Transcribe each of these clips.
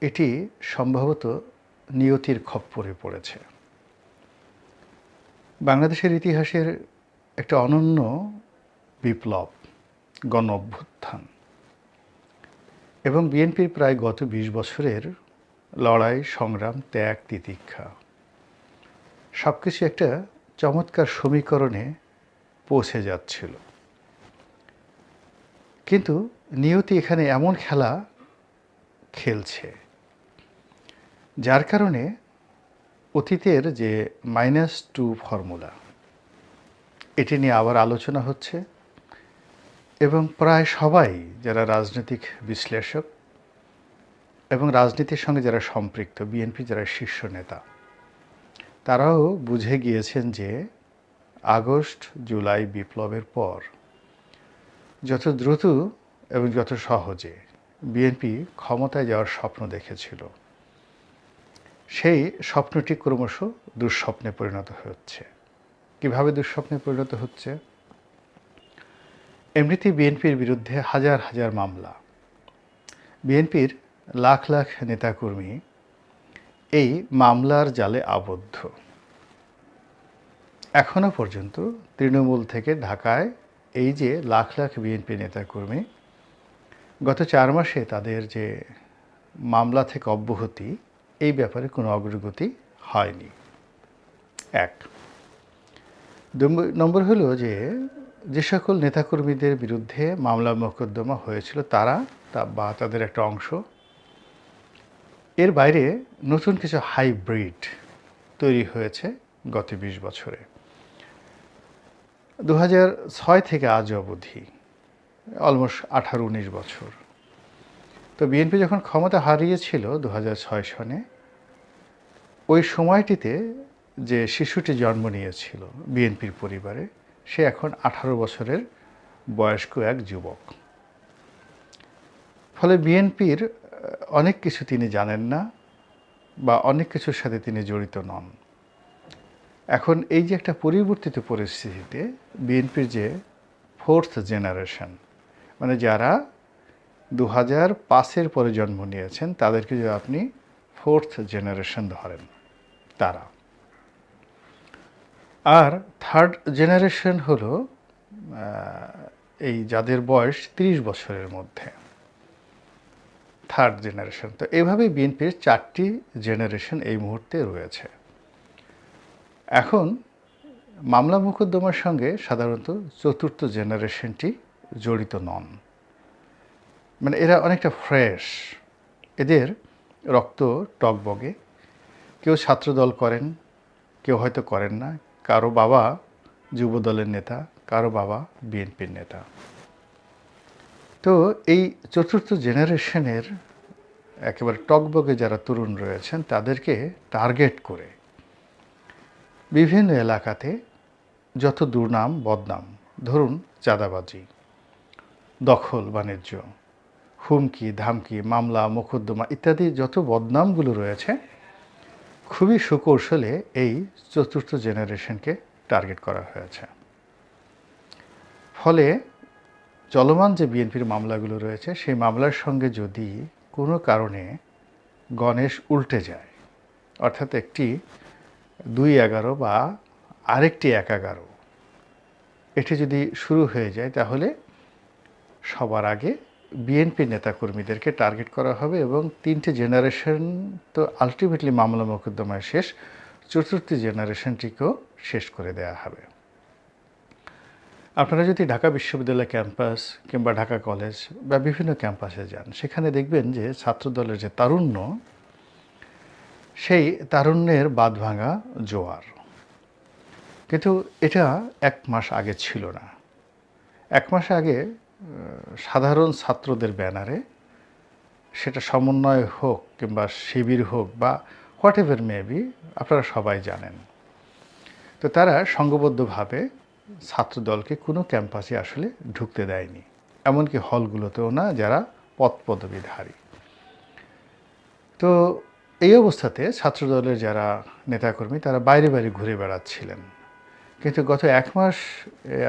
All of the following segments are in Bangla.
এটি সম্ভবত নিয়তির খপ্পরে পড়েছে। বাংলাদেশের ইতিহাসের একটা অনন্য বিপ্লব, গণ অভ্যুত্থান এবং বিএনপির প্রায় গত ২০ বছরের লড়াই, সংগ্রাম, ত্যাগ, তিতিক্ষা সবকিছু একটা চমৎকার সমীকরণে পৌঁছে যাচ্ছিল। কিন্তু নিয়তি এখানে এমন খেলা খেলছে যার কারণে অতীতের যে -2 ফর্মুলা এটি নিয়ে আবার আলোচনা হচ্ছে এবং প্রায় সবাই যারা রাজনৈতিক বিশ্লেষক এবং রাজনীতির সঙ্গে যারা সম্পৃক্ত, বিএনপি যারা শীর্ষ নেতা, তারাও বুঝে গিয়েছেন যে আগস্ট জুলাই বিপ্লবের পর যত দ্রুত এবং যত সহজে বিএনপি ক্ষমতায় যাওয়ার স্বপ্ন দেখেছিল, সেই স্বপ্নটি ক্রমশ দুঃস্বপ্নে পরিণত হচ্ছে। কিভাবে দুঃস্বপ্নে পরিণত হচ্ছে? এমনিতেই বিএনপির বিরুদ্ধে হাজার হাজার মামলা, বিএনপির লাখ লাখ নেতাকর্মী এই মামলার জালে আবদ্ধ। এখনো পর্যন্ত তৃণমূল থেকে ঢাকায় এই যে লাখ লাখ বিএনপি নেতাকর্মী, গত 4 মাসে তাদের যে মামলা থেকে অব্যাহতি, এই ব্যাপারে কোনো অগ্রগতি হয়নি। 1 নম্বর হলো যে সকল নেতাকর্মীদের বিরুদ্ধে মামলা মোকদ্দমা হয়েছিল তারা বা তাদের একটা অংশ, এর বাইরে নতুন কিছু হাইব্রিড তৈরি হয়েছে গত 20 বছরে। 2006 থেকে আজ অবধি অলমোস্ট 18-19 বছর। তো বিএনপি যখন ক্ষমতা হারিয়েছিল 2006 সনে, ওই সময়টিতে যে শিশুটি জন্ম নিয়েছিল বিএনপির পরিবারে, সে এখন 18 বছরের বয়স্ক এক যুবক। ফলে বিএনপির অনেক কিছু তিনি জানেন না বা অনেক কিছুর সাথে তিনি জড়িত নন। এখন এই যে একটা পরিবর্তিত পরিস্থিতিতে বিএনপির যে 4th জেনারেশন, মানে যারা 2005-এর পরে জন্ম নিয়েছেন, তাদেরকে যদি আপনি 4th জেনারেশন ধরেন, তারা। আর 3rd জেনারেশন হলো এই যাদের বয়স 30 বছরের মধ্যে, 3rd জেনারেশন। তো এভাবে বিএনপির 4টি জেনারেশন এই মুহূর্তে রয়েছে। এখন মামলা মোকদ্দমার সঙ্গে সাধারণত 4র্থ জেনারেশনটি জড়িত নন, মানে এরা অনেকটা ফ্রেশ, এদের রক্ত টগবগে। কেউ ছাত্রদল করেন, কেউ হয়তো করেন না, কারো বাবা যুবদলের নেতা, কারো বাবা বিএনপির নেতা। তো এই 4র্থ জেনারেশনের একেবারে টগবগে যারা তরুণ রয়েছেন, তাদেরকে টার্গেট করে বিভিন্ন এলাকাতে যত দুর্নাম বদনাম, ধরুন চাঁদাবাজি, দখল বাণিজ্য, হুমকি ধামকি, মামলা মোকদ্দমা ইত্যাদি যত বদনামগুলো রয়েছে, খুবই সুকৌশলে এই 4র্থ জেনারেশনকে টার্গেট করা হয়েছে। ফলে চলমান যে বিএনপির মামলাগুলো রয়েছে, সেই মামলার সঙ্গে যদি কোনো কারণে গণেশ উল্টে যায়, অর্থাৎ একটি 2-11 বা আরেকটি 1-11, এটি যদি শুরু হয়ে যায়, তাহলে সবার আগে বিএনপি নেতাকর্মীদেরকে টার্গেট করা হবে এবং 3টে জেনারেশন তো আলটিমেটলি মামলা মোকদ্দমায় শেষ, 4র্থ জেনারেশনটিকেও শেষ করে দেওয়া হবে। আপনারা যদি ঢাকা বিশ্ববিদ্যালয় ক্যাম্পাস কিংবা ঢাকা কলেজ বা বিভিন্ন ক্যাম্পাসে যান, সেখানে দেখবেন যে ছাত্রদলের যে তারুণ্য, সেই তারুণ্যের বাঁধভাঙা জোয়ার। কিন্তু এটা 1 মাস আগে ছিল না। 1 মাস আগে সাধারণ ছাত্রদের ব্যানারে, সেটা সমন্বয় হোক কিংবা শিবির হোক বা হোয়াট এভার মেবি, আপনারা সবাই জানেন, তো তারা সংঘবদ্ধভাবে ছাত্রদলকে কোনো ক্যাম্পাসে আসলে ঢুকতে দেয়নি, এমনকি হলগুলোতেও না, যারা পদপদবীধারী। তো এই অবস্থাতে ছাত্রদলের যারা নেতাকর্মী, তারা বাইরে বাইরে ঘুরে বেড়াচ্ছিলেন। কিন্তু গত 1 মাস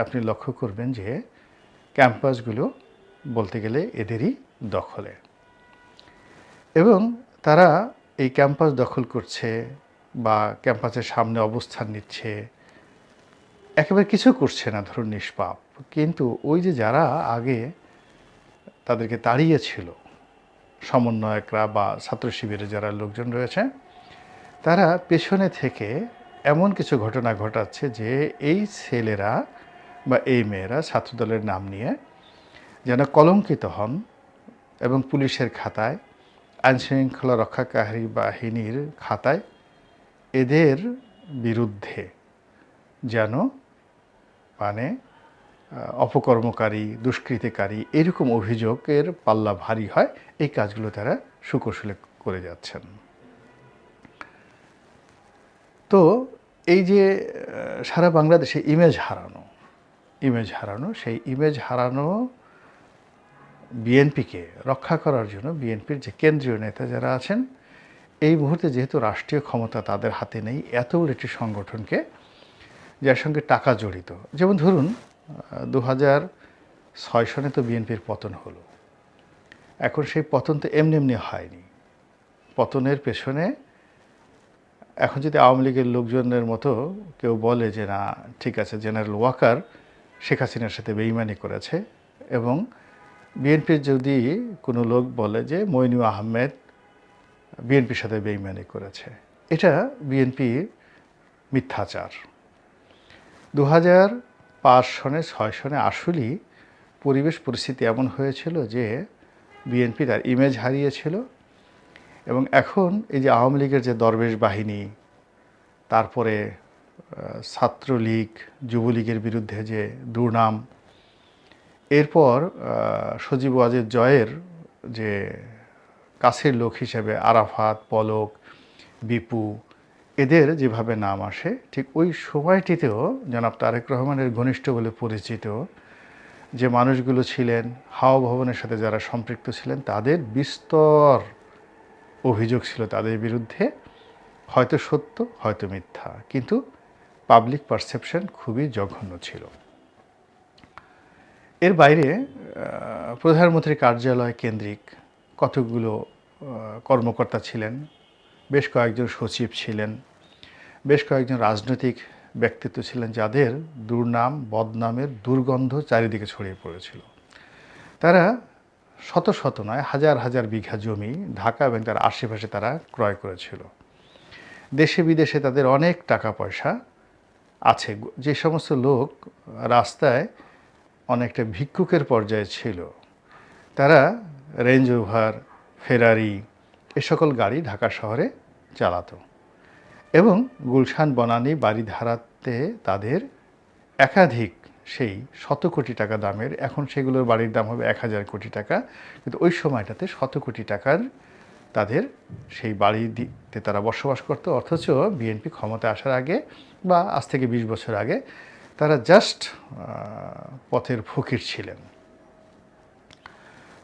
আপনি লক্ষ্য করবেন যে ক্যাম্পাসগুলো বলতে গেলে এদেরই দখলে। এবং তারা এই ক্যাম্পাস দখল করছে বা ক্যাম্পাসের সামনে অবস্থান নিচ্ছে, একেবারে কিছু করছে না, ধরুন নিষ্পাপ। কিন্তু ওই যে যারা আগে তাদেরকে তাড়িয়েছিল, সমন্বয়করা বা ছাত্র শিবিরে যারা লোকজন রয়েছে, তারা পেছনে থেকে এমন কিছু ঘটনা ঘটাচ্ছে যে এই ছেলেরা বা এই মেয়েরা ছাত্রদলের নাম নিয়ে যেন কলঙ্কিত হন এবং পুলিশের খাতায়, আইনশৃঙ্খলা রক্ষাকারী বাহিনীর খাতায় এদের বিরুদ্ধে যেন মানে অপকর্মকারী, দুষ্কৃতিকারী এরকম অভিযোগের পাল্লা ভারী হয়, এই কাজগুলো তারা সুকৌশলে করে যাচ্ছেন। তো এই যে সারা বাংলাদেশে ইমেজ হারানো, সেই ইমেজ হারানো বিএনপিকে রক্ষা করার জন্য বিএনপির যে কেন্দ্রীয় নেতা যারা আছেন, এই মুহূর্তে যেহেতু রাষ্ট্রীয় ক্ষমতা তাদের হাতে নেই, এত বড় একটি সংগঠনকে যার সঙ্গে টাকা জড়িত, যেমন ধরুন 2006 সনে তো বিএনপির পতন হলো। এখন সেই পতন তো এমনি এমনি হয়নি। পতনের পেছনে এখন যদি আওয়ামী লীগের লোকজনের মতো কেউ বলে যে না ঠিক আছে, জেনারেল ওয়াকার শেখ হাসিনার সাথে বেইমানি করেছে, এবং বিএনপির যদি কোনো লোক বলে যে মইনুল আহমেদ বিএনপির সাথে বেইমানি করেছে, এটা বিএনপির মিথ্যাচার। 2005 সনে 6 সনে আসলেই পরিবেশ পরিস্থিতি এমন হয়েছিল যে বিএনপি তার ইমেজ হারিয়েছিল, এবং এখন এই যে আওয়ামী লীগের যে দরবেশ বাহিনী, তারপরে ছাত্রলীগ, যুবলীগের বিরুদ্ধে যে দুর্নাম, এরপর সজীব ওয়াজেদ জয়ের যে কাছের লোক হিসেবে আরাফাত, পলক, বিপু, এদের যেভাবে নাম আসে, ঠিক ওই সময়টিতেও জনাব তারেক রহমানের ঘনিষ্ঠ বলে পরিচিত যে মানুষগুলো ছিলেন, হাওয়া ভবনের সাথে যারা সম্পৃক্ত ছিলেন, তাদের বিস্তর অভিযোগ ছিল তাদের বিরুদ্ধে, হয়তো সত্য হয়তো মিথ্যা, কিন্তু পাবলিক পারসেপশন খুবই জঘন্য ছিল। এর বাইরে প্রধানমন্ত্রীর কার্যালয় কেন্দ্রিক কতগুলো কর্মকর্তা ছিলেন, বেশ কয়েকজন সচিব ছিলেন, বেশ কয়েকজন রাজনৈতিক ব্যক্তিত্ব ছিলেন, যাদের দুর্নাম, বদনামের দুর্গন্ধ চারিদিকে ছড়িয়ে পড়েছিল। তারা শত শত নয়, হাজার হাজার বিঘা জমি ঢাকা এবং তার আশেপাশে তারা ক্রয় করেছিল। দেশে বিদেশে তাদের অনেক টাকা পয়সা আছে। যে সমস্ত লোক রাস্তায় অনেকটা ভিক্ষুকের পর্যায়ে ছিল, তারা রেঞ্জ রোভার, ফেরারি এ সকল গাড়ি ঢাকা শহরে চালাতো, এবং গুলশান বনানী বাড়িধারাতে তাদের একাধিক সেই 100 কোটি টাকা দামের, এখন সেগুলোর বাড়ির দাম হবে 1000 কোটি টাকা, কিন্তু ওই সময়টাতে 100 কোটি টাকার তাদের সেই বাড়িতে তারা বসবাস করত। অথচ বিএনপি ক্ষমতা আসার আগে বা আজ থেকে 20 বছর আগে তারা জাস্ট পথের ফকির ছিলেন।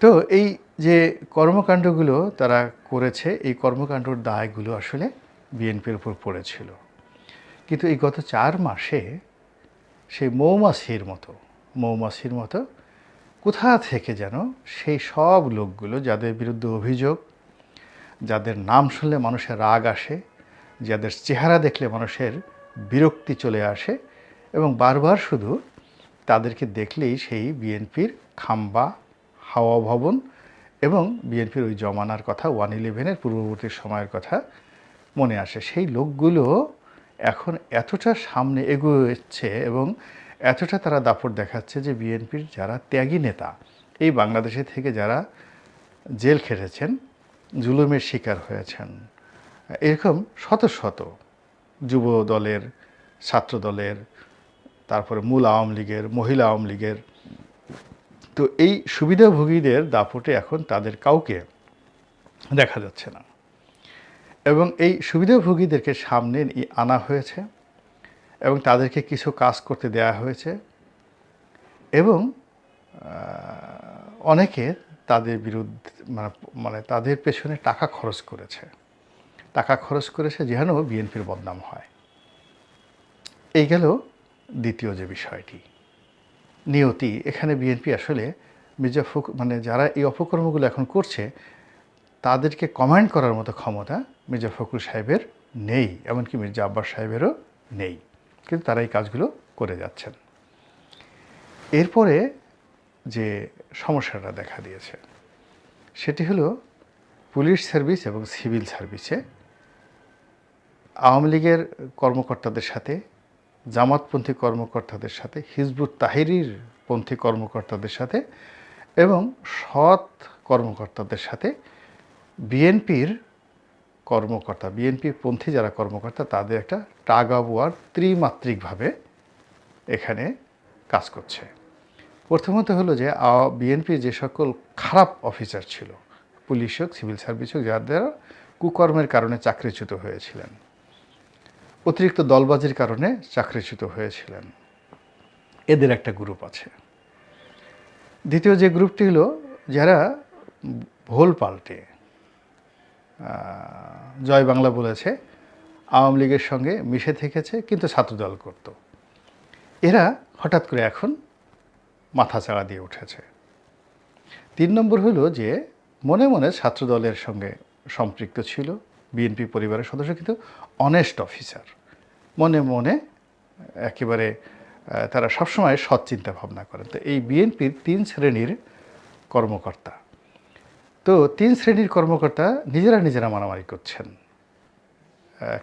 তো এই যে কর্মকাণ্ডগুলো তারা করেছে, এই কর্মকাণ্ডর দায়গুলো আসলে বিএনপির উপর পড়েছিল। কিন্তু এই গত 4 মাসে সেই মৌমাছির মতো কোথা থেকে যেন সেই সব লোকগুলো, যাদের বিরুদ্ধে অভিযোগ, যাদের নাম শুনলে মানুষের রাগ আসে, যাদের চেহারা দেখলে মানুষের বিরক্তি চলে আসে, এবং বারবার শুধু তাদেরকে দেখলেই সেই বিএনপির খাম্বা, হাওয়া ভবন এবং বিএনপির ওই জমানার কথা, 1/11-এর পূর্ববর্তী সময়ের কথা মনে আসে। সেই লোকগুলো এখন এতটা সামনে এগোচ্ছে এবং এতটা তারা দাপট দেখাচ্ছে যে বিএনপির যারা ত্যাগী নেতা, এই বাংলাদেশে থেকে যারা জেল খেটেছেন, জুলুমের শিকার হয়েছেন, এরকম শত শত যুব দলের, ছাত্র দলের, তারপরে মূল আওয়ামী লীগের, মহিলা আওয়ামী লীগের, তো এই সুবিধাভোগীদের দাপটে এখন তাদের কাউকে দেখা যাচ্ছে না, এবং এই সুবিধাভোগীদেরকে সামনে আনা হয়েছে এবং তাদেরকে কিছু কাজ করতে দেয়া হয়েছে, এবং অনেকে তাদের বিরুদ্ধে মানে তাদের পেছনে টাকা খরচ করেছে যেন বিএনপির বদনাম হয়। এই গেল দ্বিতীয় যে বিষয়টি, নিয়তি। এখানে বিএনপি আসলে যারা এই অপকর্মগুলো এখন করছে, তাদেরকে কমান্ড করার মতো ক্ষমতা মির্জা ফখরুল সাহেবের নেই, এমনকি মির্জা আব্বাস সাহেবেরও নেই, কিন্তু তারা এই কাজগুলো করে যাচ্ছেন। এরপরে যে সমস্যাটা দেখা দিয়েছে সেটি হলো পুলিশ সার্ভিস এবং সিভিল সার্ভিসে আওয়ামী লীগের কর্মকর্তাদের সাথে, জামাতপন্থী কর্মকর্তাদের সাথে, হিজবুত তাহরির পন্থী কর্মকর্তাদের সাথে এবং সৎ কর্মকর্তাদের সাথে বিএনপির কর্মকর্তা, বিএনপি পন্থী যারা কর্মকর্তা, তাদের একটা টাগ অফ ওয়ার ত্রিমাত্রিকভাবে এখানে কাজ করছে। প্রথমত হলো যে বিএনপির যে সকল খারাপ অফিসার ছিল, পুলিশ হোক, সিভিল সার্ভিস হোক, যাদের কুকর্মের কারণে চাকরিচ্যুত হয়েছিলেন, অতিরিক্ত দলবাজির কারণে চাকরিচ্যুত হয়েছিলেন, এদের একটা গ্রুপ আছে। দ্বিতীয় যে গ্রুপটি হলো যারা ভোল পাল্টে জয় বাংলা বলেছে, আওয়ামী লীগের সঙ্গে মিশে থেকেছে কিন্তু ছাত্রদল করত, এরা হঠাৎ করে এখন মাথাচাড়া দিয়ে উঠেছে। 3 নম্বর হলো যে মনে মনে ছাত্রদলের সঙ্গে সম্পৃক্ত ছিল, বিএনপি পরিবারের সদস্য, কিন্তু অনেস্ট অফিসার, মনে মনে একেবারে তারা সবসময় সৎ চিন্তা ভাবনা করেন। তো এই বিএনপির 3 শ্রেণীর কর্মকর্তা, তো 3 শ্রেণীর কর্মকর্তা নিজেরা মারামারি করছেন,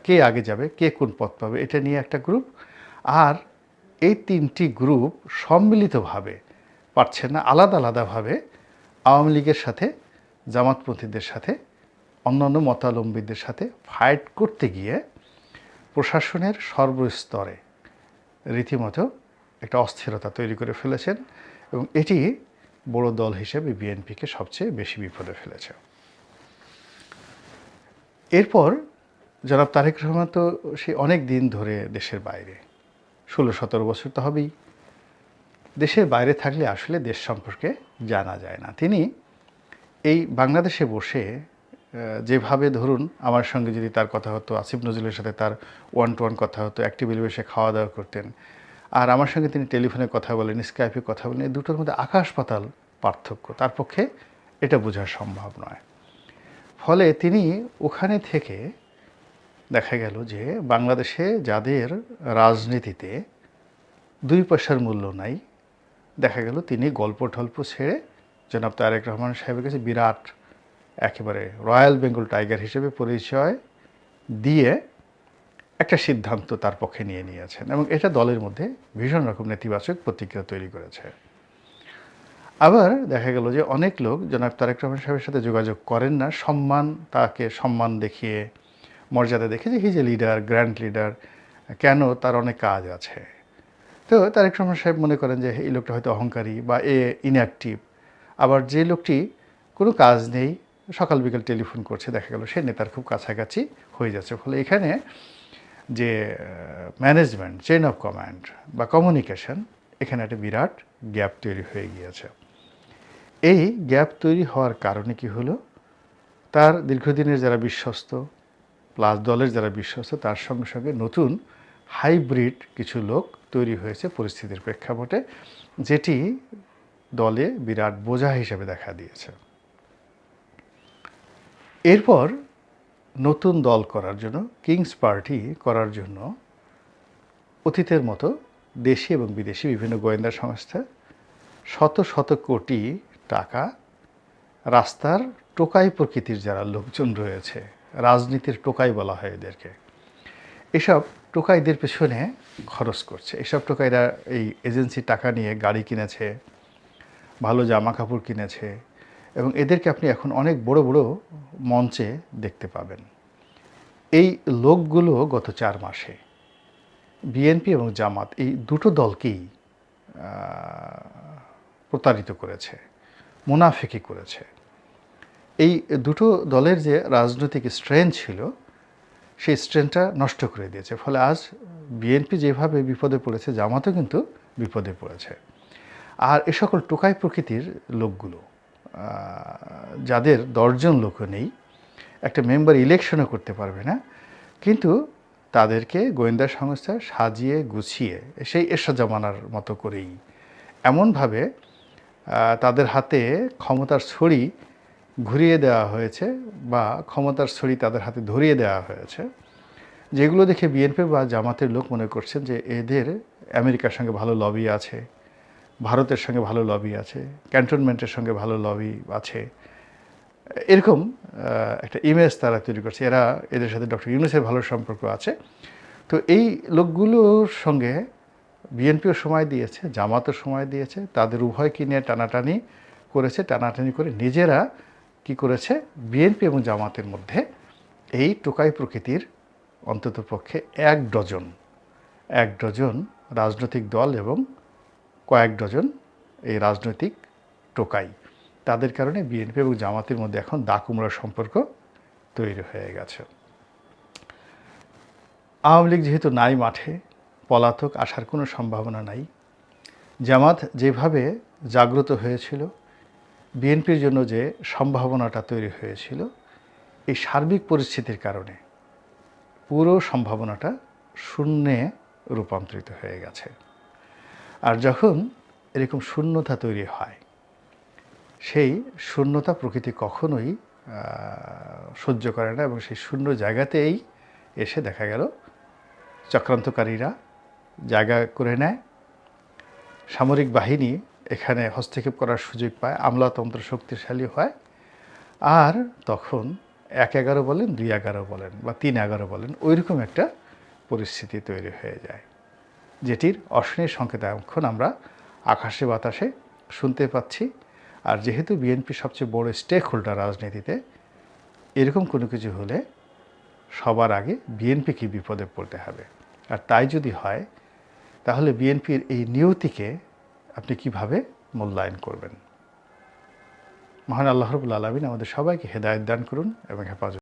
কে আগে যাবে, কে কোন পদ পাবে, এটা নিয়ে একটা গ্রুপ। আর এই 3টি গ্রুপ সম্মিলিতভাবে পারছেন না, আলাদা আলাদাভাবে আওয়ামী লীগের সাথে, জামাতপন্থীদের সাথে, অন্যান্য মতাবলম্বীদের সাথে ফাইট করতে গিয়ে প্রশাসনের সর্বস্তরে রীতিমতো একটা অস্থিরতা তৈরি করে ফেলেছেন এবং এটি বড় দল হিসেবে বিএনপিকে সবচেয়ে বেশি বিপদে ফেলেছে। এরপর জনাব তারেক রহমান তো সে অনেক দিন ধরে দেশের বাইরে, 16-17 বছর তো হবেই। দেশের বাইরে থাকলে আসলে দেশ সম্পর্কে জানা যায় না। তিনি এই বাংলাদেশে বসে যেভাবে, ধরুন আমার সঙ্গে যদি তার কথা হতো, আসিফ নজরুলের সাথে তার 1-to-1 কথা হতো, এক টেবিলে বসে খাওয়া দাওয়া করতেন, আর আমার সঙ্গে তিনি টেলিফোনে কথা বলেন, স্কাইপে কথা বলেন, এই দুটোর মধ্যে আকাশ পাতাল পার্থক্য, তার পক্ষে এটা বোঝা সম্ভব নয়। ফলে তিনি ওখানে থেকে দেখা গেল যে বাংলাদেশে যাদের রাজনীতিতে 2 পয়সার মূল্য নাই, দেখা গেল তিনি গল্প টল্প ছেড়ে জনাব তারেক রহমান সাহেবের কাছে বিরাট একেবারে রয়্যাল বেঙ্গল টাইগার হিসেবে পরিচয় দিয়ে একটা সিদ্ধান্ত তার পক্ষে নিয়ে নিয়েছেন এবং এটা দলের মধ্যে ভীষণ রকম নেতিবাচক প্রতিক্রিয়া তৈরি করেছে। আবার দেখা গেল যে অনেক লোক জনাব তারেক রহমান সাহেবের সাথে যোগাযোগ করেন না, তাকে সম্মান দেখিয়ে, মর্যাদা দেখে যে হি যে লিডার, গ্র্যান্ড লিডার, কেন, তার অনেক কাজ আছে। তো তারেক রহমান সাহেব মনে করেন যে এই লোকটা হয়তো অহংকারী বা ইনঅ্যাক্টিভ। আবার যে লোকটি কোনো কাজ নেই, সকাল বিকাল টেলিফোন করছে, দেখা গেল সে নেতার খুব কাছাকাছি হয়ে যাচ্ছে। ফলে এখানে যে ম্যানেজমেন্ট, চেইন অফ কমান্ড বা কমিউনিকেশন, এখানে একটা বিরাট গ্যাপ তৈরি হয়ে গিয়েছে। এই গ্যাপ তৈরি হওয়ার কারণে কি হলো, তার দীর্ঘদিনের যারা বিশ্বস্ত প্লাস দলের যারা বিশ্বস্ত, তার সঙ্গে সঙ্গে নতুন হাইব্রিড কিছু লোক তৈরি হয়েছে পরিস্থিতির প্রেক্ষাপটে, যেটি দলে বিরাট বোঝা হিসেবে দেখা দিয়েছে। এরপর নতুন দল করার জন্য, কিংস পার্টি করার জন্য অতীতের মতো দেশি এবং বিদেশি বিভিন্ন গোয়েন্দা সংস্থা শত শত কোটি টাকা রাস্তার টোকাই প্রকৃতির যারা লোকজন রয়েছে, রাজনীতির টোকাই বলা হয় এদেরকে, এসব টোকাইদের পেছনে খরচ করছে। এসব টোকাইরা এই এজেন্সি টাকা নিয়ে গাড়ি কিনেছে, ভালো জামা কাপড় কিনেছে এবং এদেরকে আপনি এখন অনেক বড় বড় মঞ্চে দেখতে পাবেন। এই লোকগুলো গত 4 মাসে বিএনপি এবং জামাত এই দুটো দলকেই প্রতারিত করেছে, মুনাফিকি করেছে। এই দুটো দলের যে রাজনৈতিক স্ট্রেংথ ছিল, সেই স্ট্রেংথটা নষ্ট করে দিয়েছে। ফলে আজ বিএনপি যেভাবে বিপদে পড়েছে, জামাতও কিন্তু বিপদে পড়েছে। আর এ সকল টোকাই প্রকৃতির লোকগুলো, যাদের 10 জন লোকও নেই, একটা মেম্বার ইলেকশনও করতে পারবে না, কিন্তু তাদেরকে গোয়েন্দা সংস্থা সাজিয়ে গুছিয়ে সেই এরশাদ জামানার মতো করেই এমনভাবে তাদের হাতে ক্ষমতার ছড়ি ঘুরিয়ে দেওয়া হয়েছে বা ক্ষমতার ছড়ি তাদের হাতে ধরিয়ে দেওয়া হয়েছে, যেগুলো দেখে বিএনপি বা জামাতের লোক মনে করছেন যে এদের আমেরিকার সঙ্গে ভালো লবি আছে, ভারতের সঙ্গে ভালো লবি আছে, ক্যান্টনমেন্টের সঙ্গে ভালো লবি আছে, এরকম একটা ইমেজ তারা তৈরি করছে। এদের সাথে ডক্টর ইউনূসের ভালো সম্পর্ক আছে। তো এই লোকগুলোর সঙ্গে বিএনপিও সময় দিয়েছে, জামাতও সময় দিয়েছে, তাদের উভয়কে নিয়ে টানাটানি করেছে, টানাটানি করে নিজেরা কি করেছে, বিএনপি এবং জামাতের মধ্যে এই টোকাই প্রকৃতির অন্ততপক্ষে এক ডজন রাজনৈতিক দল এবং কয়েক ডজন এই রাজনৈতিক টোকাই, তাদের কারণে বিএনপি এবং জামাতের মধ্যে এখন দাকুমড়া সম্পর্ক তৈরি হয়ে গেছে। আওয়ামী লীগ যেহেতু নাই মাঠে, পলাতক, আসার কোনো সম্ভাবনা নাই। জামাত যেভাবে জাগ্রত হয়েছিল, বিএনপির জন্য যে সম্ভাবনাটা তৈরি হয়েছিল, এই সার্বিক পরিস্থিতির কারণে পুরো সম্ভাবনাটা শূন্যে রূপান্তরিত হয়ে গেছে। আর যখন এরকম শূন্যতা তৈরি হয়, সেই শূন্যতা প্রকৃতি কখনোই সহ্য করে না এবং সেই শূন্য জায়গাতেই এসে দেখা গেল চক্রান্তকারীরা জায়গা করে নেয়, সামরিক বাহিনী এখানে হস্তক্ষেপ করার সুযোগ পায়, আমলাতন্ত্র শক্তিশালী হয়, আর তখন ১-১১ বলেন, ২-১১ বলেন বা ৩-১১ বলেন, ওইরকম একটা পরিস্থিতি তৈরি হয়ে যায়, যেটির অশনির সংকেত এখন আমরা আকাশে বাতাসে শুনতে পাচ্ছি। আর যেহেতু বিএনপি সবচেয়ে বড় স্টেক হোল্ডার রাজনীতিতে, এরকম কোনো কিছু হলে সবার আগে বিএনপিকে বিপদে পড়তে হবে। আর তাই যদি হয়, তাহলে বিএনপির এই নিয়তিকে আপনি কিভাবে মূল্যায়ন করবেন? মহান আল্লাহ রাব্বুল আলামিন আমাদের সবাইকে হেদায়েত দান করুন এবং হেফাজত